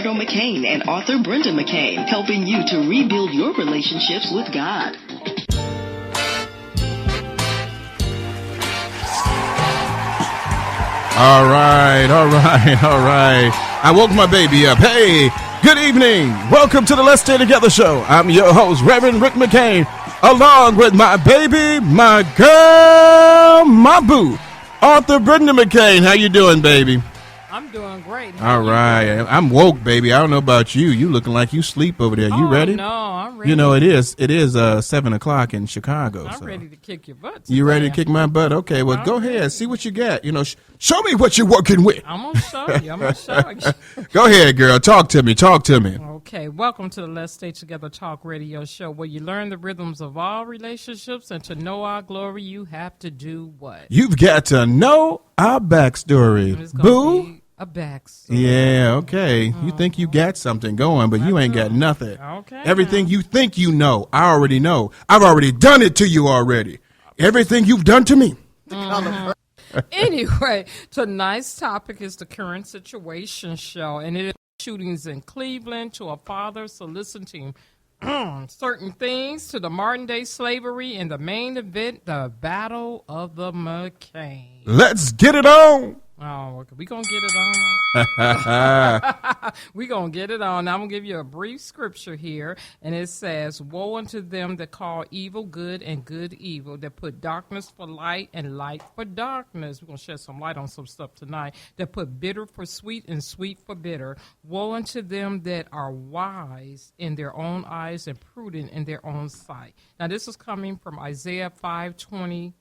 McCain and author Brenda McCain, helping you to rebuild your relationships with God. All right. I woke my baby up. Hey, good evening. Welcome to the Let's Stay Together show. I'm your host, Reverend Rick McCain, along with my baby, my girl, my boo, author Brenda McCain. How you doing, baby? I'm doing great. All right. I'm woke, baby. I don't know about you. You looking like you sleep over there. You ready? No, I'm ready. You know, it is 7 o'clock in Chicago. I'm so. ready to kick your butt today. You ready to kick my butt? Okay, well, go ahead. See what you got. You know, show me what you're working with. I'm going to show you. Go ahead, girl. Talk to me. Okay, welcome to the Let's Stay Together Talk radio show, where you learn the rhythms of all relationships, and to know our glory, you have to do what? You've got to know our backstory. Boo. A backstory. Yeah, okay. You think you got something going, but you ain't got nothing. Okay. Everything you think you know, I already know. I've already done it to you already. Everything you've done to me. Anyway, tonight's topic is the current situation show, and it is shootings in Cleveland, to a father soliciting certain things, to the modern day slavery, and the main event, the Battle of the McCain. Let's get it on. Oh, we gonna get it on. We gonna get it on. Now, I'm gonna give you a brief scripture here, and it says, "Woe unto them that call evil good and good evil, that put darkness for light and light for darkness." We're gonna shed some light on some stuff tonight. That put bitter for sweet and sweet for bitter. Woe unto them that are wise in their own eyes and prudent in their own sight. Now, this is coming from Isaiah 5:20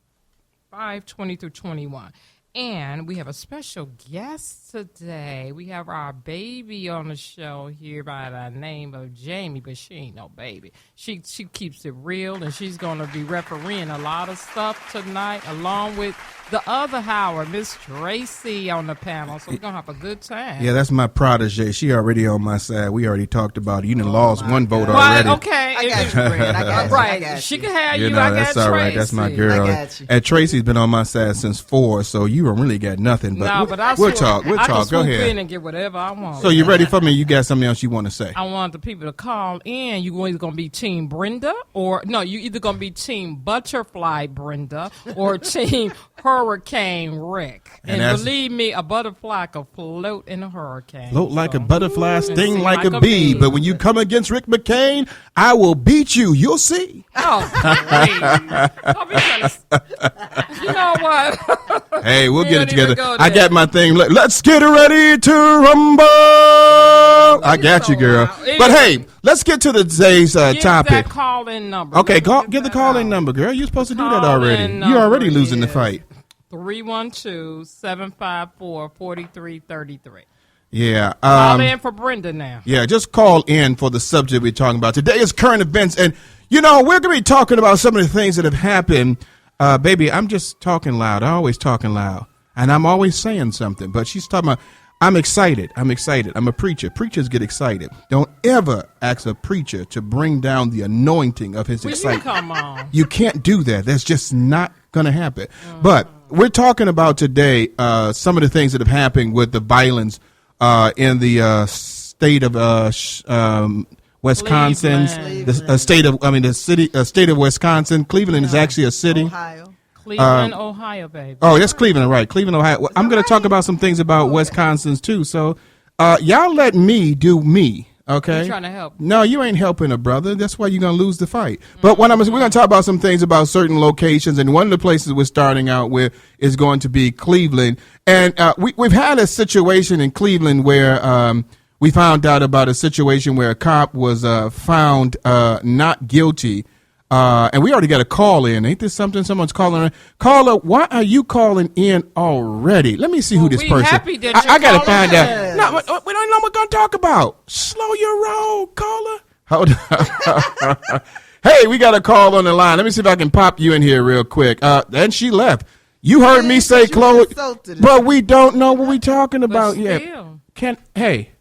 through 21. And we have a special guest today. We have our baby on the show here by the name of Jamie, but she ain't no baby. She keeps it real, and she's going to be refereeing a lot of stuff tonight, along with the other Howard, Miss Tracy, on the panel. So we're going to have a good time. Yeah, that's my protege. She already on my side. We already talked about it. You done lost one vote already. Okay. I got you, Brenda. I got you. Right. I got you. She can have you. know, I that's got all Tracy. right. That's my girl. I got you. And Tracy's been on my side since 4, so you don't really got nothing. But we'll talk. We'll I talk. can Go swoop ahead. in and get whatever I want. So you ready for me? You got something else you want to say? I want the people to call in. You either going to be Team Brenda, or no, you either going to be Team Butterfly Brenda or Team Hurricane Rick. And believe me, a butterfly can float in a hurricane. Float like a butterfly, sting like a bee. But when you come against Rick McCain, I will beat you. You'll see. Oh, great. You know what? Hey, we'll get it together. Go I got my thing. Let's get ready to rumble. I got you, girl. But hey, let's get to today's topic. That call-in number. Okay, give the call-in number, girl. You're supposed to do that already. You're already losing the fight. 312-754-4333. Yeah. Call in for Brenda now. Yeah, just call in for the subject we're talking about. Today is current events, and, you know, we're going to be talking about some of the things that have happened. Baby, I'm just talking loud. I always talking loud, and I'm always saying something. But she's talking about, I'm excited. I'm a preacher. Preachers get excited. Don't ever ask a preacher to bring down the anointing of his excitement. Come on. You can't do that. That's just not going to happen. But we're talking about today some of the things that have happened with the violence in the state of Wisconsin, the state of Wisconsin. Cleveland is actually a city. Ohio. Cleveland, Ohio, baby. Oh, that's Cleveland, right? Cleveland, Ohio. Well, I'm going to talk about some things about Wisconsin's too. So, y'all let me do me. Okay. I'm trying to help. No, you ain't helping a brother. That's why you're going to lose the fight. But we're going to talk about some things about certain locations. And one of the places we're starting out with is going to be Cleveland. And we've had a situation in Cleveland where we found out about a situation where a cop was found not guilty. And we already got a call in. Ain't this something? Someone's calling in. Caller, why are you calling in already? Let me see who this person. Happy that I got to find in. out. No, we don't know what we're going to talk about. Slow your roll, caller. Hold on. Hey, we got a call on the line. Let me see if I can pop you in here real quick. And she left. You heard me say, Chloe, but we don't know what we're talking about yet. Hey,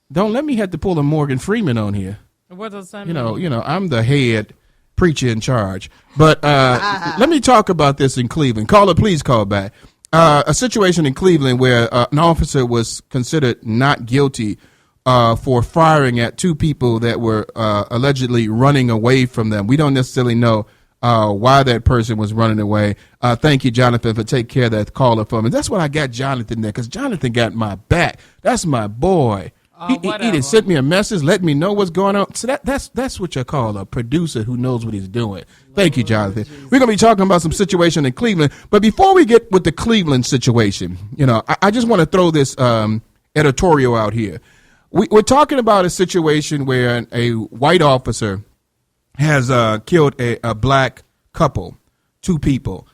don't let me have to pull a Morgan Freeman on here. What does that mean? You know, I'm the head preacher in charge. But let me talk about this in Cleveland. Caller, please call back. A situation in Cleveland where an officer was considered not guilty for firing at two people that were allegedly running away from them. We don't necessarily know why that person was running away. Thank you, Jonathan, for taking care of that caller for me. That's what I got Jonathan there, because Jonathan got my back. That's my boy. He did sent me a message, let me know what's going on. So that's what you call a producer who knows what he's doing. Thank you, Jonathan. We're going to be talking about some situation in Cleveland. But before we get with the Cleveland situation, I just want to throw this editorial out here. We're talking about a situation where a white officer has killed a black couple, two people.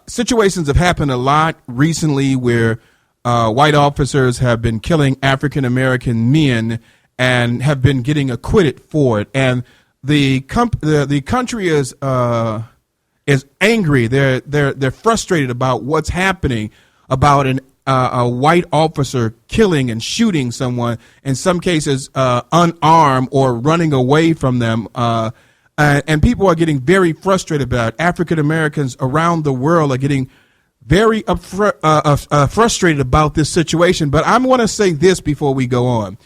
Situations have happened a lot recently where white officers have been killing African-American men and have been getting acquitted for it. And the country is angry. They're frustrated about what's happening about a white officer killing and shooting someone, in some cases unarmed or running away from them. And people are getting very frustrated about it. African Americans around the world are getting very frustrated about this situation. But I want to say this before we go on.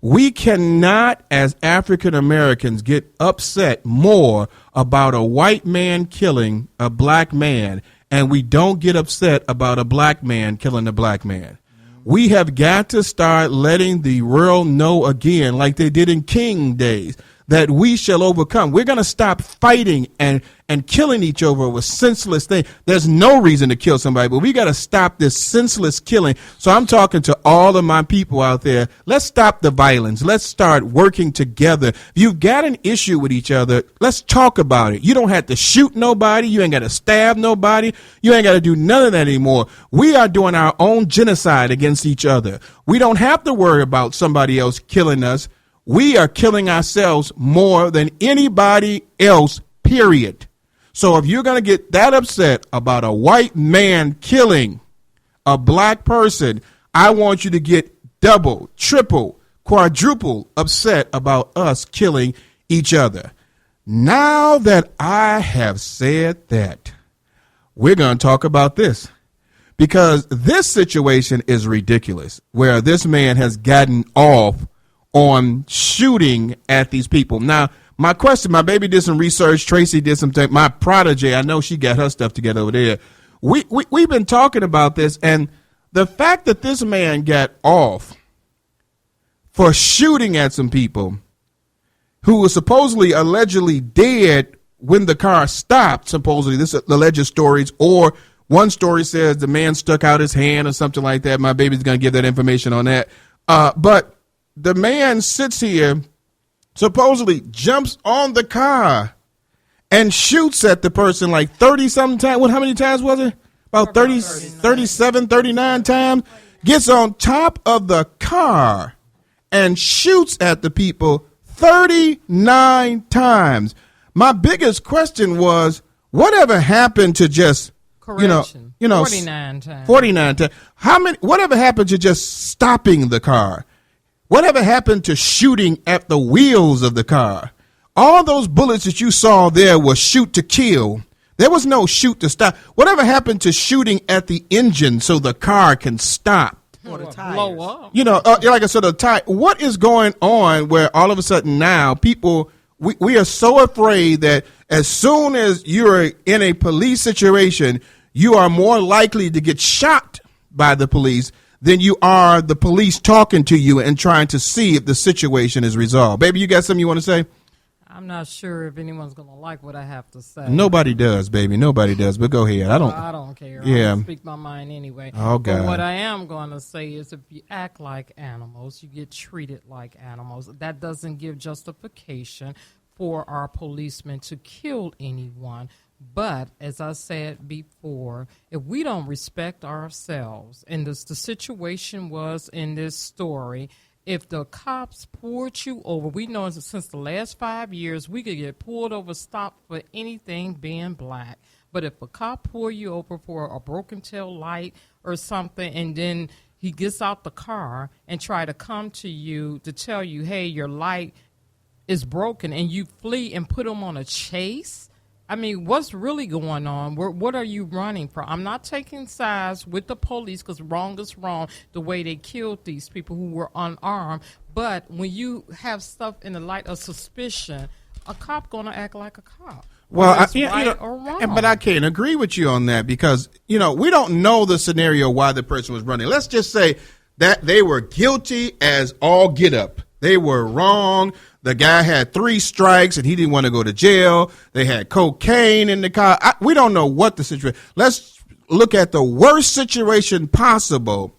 We cannot, as African Americans, get upset more about a white man killing a black man, and we don't get upset about a black man killing a black man. We have got to start letting the world know again, like they did in King days, that we shall overcome. We're going to stop fighting and killing each other with senseless things. There's no reason to kill somebody, but we got to stop this senseless killing. So I'm talking to all of my people out there. Let's stop the violence. Let's start working together. If you've got an issue with each other, let's talk about it. You don't have to shoot nobody. You ain't got to stab nobody. You ain't got to do none of that anymore. We are doing our own genocide against each other. We don't have to worry about somebody else killing us. We are killing ourselves more than anybody else, period. So if you're going to get that upset about a white man killing a black person, I want you to get double, triple, quadruple upset about us killing each other. Now that I have said that, we're going to talk about this, because this situation is ridiculous, where this man has gotten off on shooting at these people. Now, my question, my baby did some research. Tracy did some things. My protege, I know she got her stuff together over there. We've been talking about this, and the fact that this man got off for shooting at some people who were supposedly allegedly dead when the car stopped, supposedly, this is alleged stories, or one story says the man stuck out his hand or something like that. My baby's going to give that information on that. But the man sits here, supposedly jumps on the car and shoots at the person like 30-something times. How many times was it? About 30, 37, 39 times. Gets on top of the car and shoots at the people 39 times. My biggest question was, whatever happened to just, Correction. 49 times. 49 times. Whatever happened to just stopping the car? Whatever happened to shooting at the wheels of the car? All those bullets that you saw there were shoot to kill. There was no shoot to stop. Whatever happened to shooting at the engine so the car can stop? Or the tires. Blow up. Like I said, the tire. What is going on where all of a sudden now people, we are so afraid that as soon as you're in a police situation, you are more likely to get shot by the police than you are the police talking to you and trying to see if the situation is resolved. Baby, you got something you want to say? I'm not sure if anyone's going to like what I have to say. Nobody does, baby. Nobody does. But go ahead. I don't care. Yeah. I'll speak my mind anyway. Oh, God. But what I am going to say is if you act like animals, you get treated like animals. That doesn't give justification for our policemen to kill anyone. But as I said before, if we don't respect ourselves, and the situation was in this story, if the cops pulled you over, we know since the last 5 years, we could get pulled over, stopped for anything being black. But if a cop pull you over for a broken tail light or something, and then he gets out the car and try to come to you to tell you, hey, your light is broken, and you flee and put him on a chase, I mean, what's really going on? What are you running from? I'm not taking sides with the police because wrong is wrong, the way they killed these people who were unarmed. But when you have stuff in the light of suspicion, a cop going to act like a cop. Well, Or wrong. but I can't agree with you on that because, we don't know the scenario why the person was running. Let's just say that they were guilty as all get up. They were wrong. The guy had 3 strikes and he didn't want to go to jail. They had cocaine in the car. We don't know what the situation. Let's look at the worst situation possible.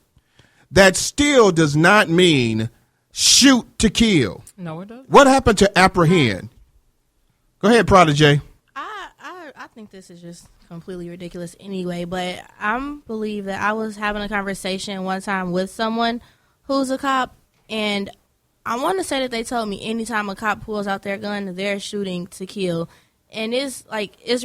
That still does not mean shoot to kill. No, it doesn't. What happened to apprehend? Go ahead, Prodigy. I think this is just completely ridiculous anyway, but I believe that I was having a conversation one time with someone who's a cop, and I want to say that they told me anytime a cop pulls out their gun, they're shooting to kill. And it's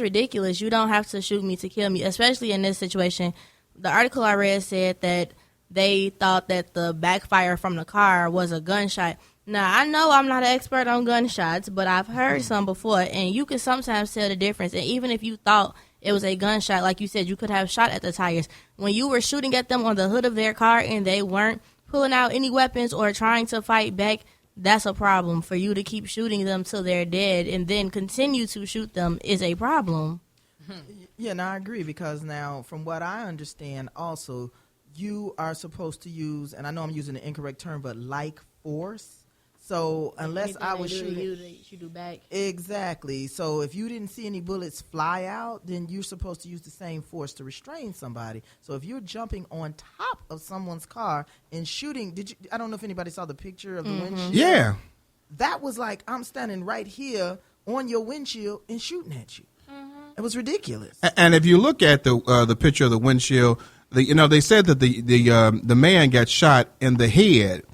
ridiculous. You don't have to shoot me to kill me, especially in this situation. The article I read said that they thought that the backfire from the car was a gunshot. Now, I know I'm not an expert on gunshots, but I've heard some before, and you can sometimes tell the difference. And even if you thought it was a gunshot, like you said, you could have shot at the tires. When you were shooting at them on the hood of their car and they weren't pulling out any weapons or trying to fight back, that's a problem. For you to keep shooting them till they're dead and then continue to shoot them is a problem. Yeah, no, I agree because now, from what I understand, also, you are supposed to use, and I know I'm using the incorrect term, but like force. So unless I was shooting, they shoot you back. Exactly. So if you didn't see any bullets fly out, then you're supposed to use the same force to restrain somebody. So if you're jumping on top of someone's car and shooting, I don't know if anybody saw the picture of the windshield. Yeah. That was like I'm standing right here on your windshield and shooting at you. It was ridiculous. And if you look at the picture of the windshield, they said that the man got shot in the head.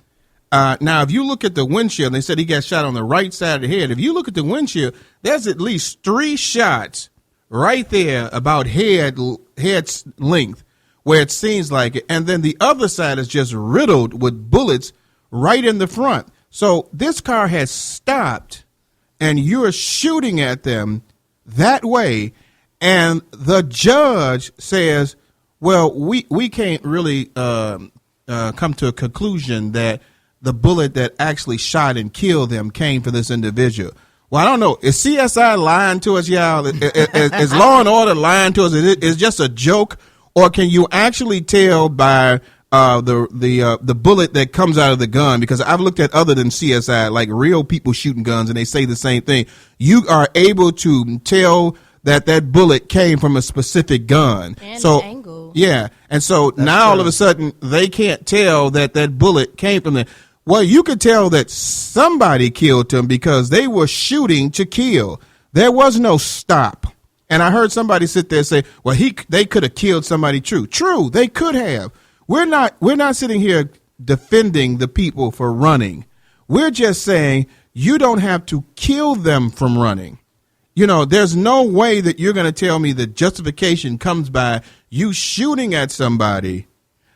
Now, if you look at the windshield, they said he got shot on the right side of the head. If you look at the windshield, there's at least 3 shots right there about head's length where it seems like it. And then the other side is just riddled with bullets right in the front. So this car has stopped and you're shooting at them that way. And the judge says, well, we can't really come to a conclusion that the bullet that actually shot and killed them came from this individual. Well, I don't know. Is CSI lying to us, y'all? Is Law and Order lying to us? Is it just a joke? Or can you actually tell by the bullet that comes out of the gun? Because I've looked at other than CSI, like real people shooting guns, and they say the same thing. You are able to tell that bullet came from a specific gun. And so, an angle. Yeah. And so now all of a sudden they can't tell that bullet came from there. Well, you could tell that somebody killed him because they were shooting to kill. There was no stop. And I heard somebody sit there and say, well, they could have killed somebody. True, they could have. We're not sitting here defending the people for running. We're just saying you don't have to kill them from running. There's no way that you're going to tell me that justification comes by you shooting at somebody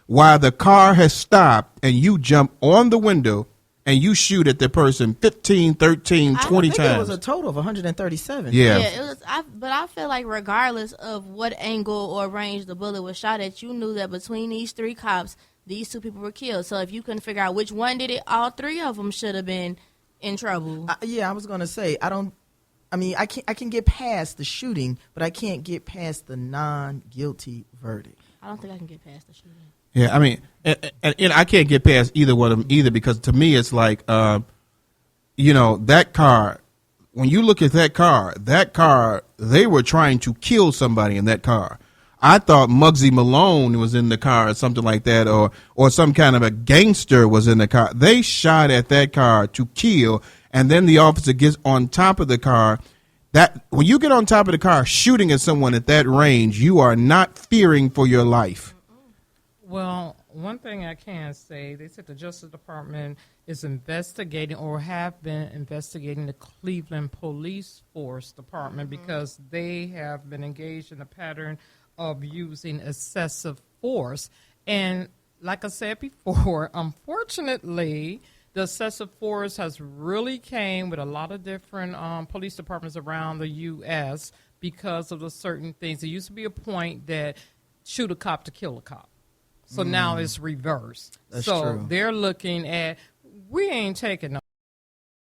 while the car has stopped and you jump on the window and you shoot at the person 15, 13, 20 times. It was a total of 137. Yeah. It was. But I feel like regardless of what angle or range the bullet was shot at, you knew that between these 3 cops, these 2 people were killed. So if you couldn't figure out which one did it, all 3 of them should have been in trouble. I was going to say, I can get past the shooting, but I can't get past the non-guilty verdict. I don't think I can get past the shooting. Yeah, I mean, and I can't get past either one of them either because to me it's like, that car, when you look at that car, they were trying to kill somebody in that car. I thought Muggsy Malone was in the car or something like that, or some kind of a gangster was in the car. They shot at that car to kill, and then the officer gets on top of the car. That when you get on top of the car shooting at someone at that range, you are not fearing for your life. Well, one thing I can say, they said the Justice Department is investigating or have been investigating the Cleveland Police Force Department because they have been engaged in a pattern of using excessive force. And like I said before, unfortunately, the excessive force has really came with a lot of different police departments around the U.S. because of the certain things. There used to be a point that shoot a cop to kill a cop. So now it's reversed. That's so true. they're looking at, we ain't taking no